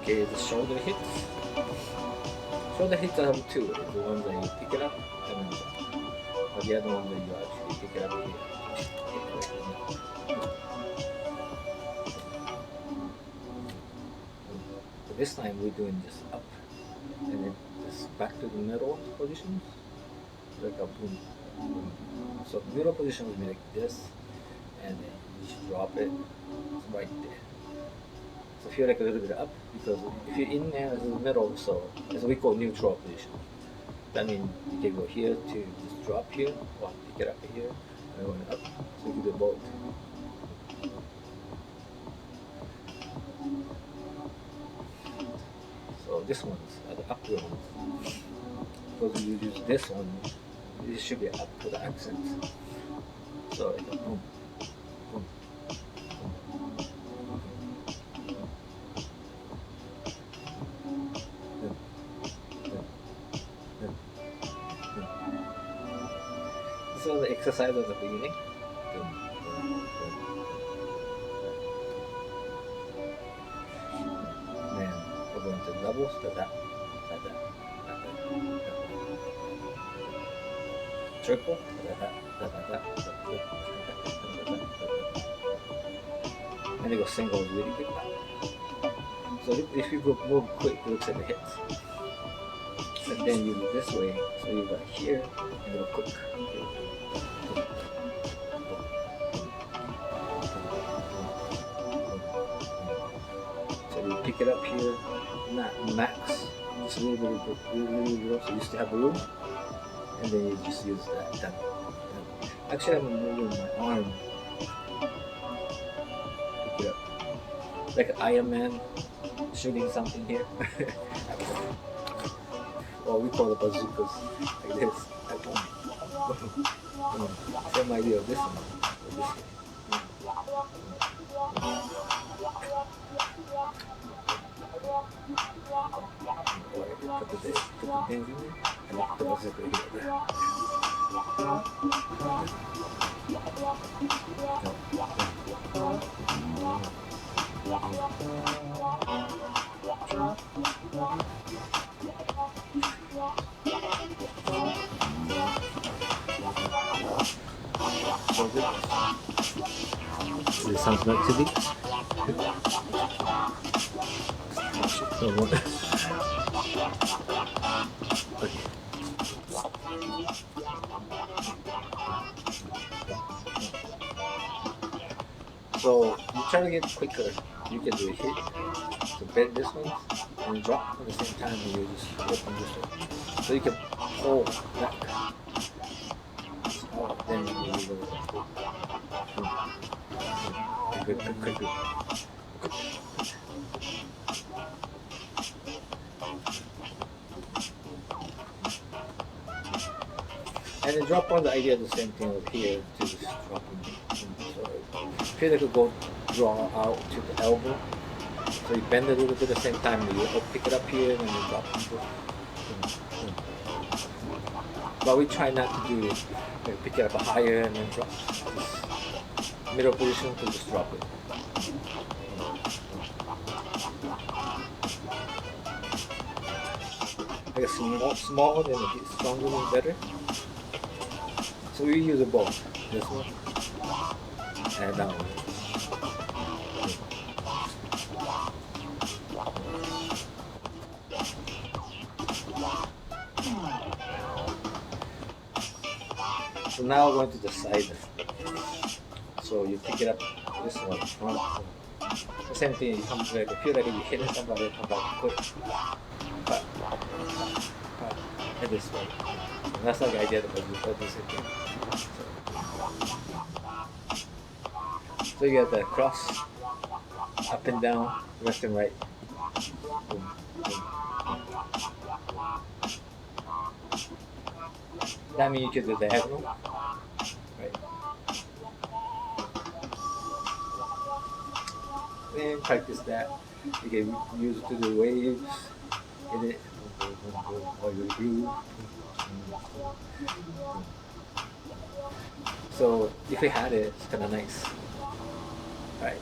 Okay, the shoulder hits. Shoulder hits I have two. The ones that you pick it up and then jump. But the other one that you actually pick it up here. So this time we're doing just up and then just back to the middle position. Like a boom, boom. So middle position would be like this, and then you just drop it right there. So feel like a little bit up, because if you're in there, it's in the middle, so it's what we call neutral position. That means you can go here to just drop here, or pick it up here, and going up. So you can do both. So this one's the upward one. Because you use this one, it should be up for the accent. So it's a boom, boom, This was the exercise at the beginning. Then we're going to doubles, triple, and they go singles really quick. So if you go move quick, it looks like the hits. And then you go this way, so you go here and go quick. So you pick it up here, not max, just a little bit, really low, so you still have room. And then you just use that. Actually, I'm moving my arm. Pick it up. Like Iron Man shooting something here. Well, we call it bazookas. Like this. Same idea of this one. Put the things in there. And put the bazooka here. It sounds like to me. Okay. So you try to get quicker. You can do a hit, so bend this one and drop at the same time, and you just open this one. So you can pull back. Oh, then you go. Good. And then drop on the idea of the same thing over here to just drop in. So feel like you go draw out to the elbow. So you bend it a little bit at the same time, you pick it up here and then you drop it. But we try not to do it. Like pick it up higher and then drop. Just middle position to just drop it. Like a small and a bit stronger and better. So we use a both. This one and that one. So now we're going to the side. So you pick it up this one, front. The same thing, you come back, you feel like you're hitting somebody, come back quick. Cut. And this way. And that's like the idea that you put this in here. So you get the cross, up and down, left and right. Boom, boom. That means you can do the diagonal. Right. And practice that. You can use it to do waves in it, or your groove. So if we had it, it's kind of nice. Right.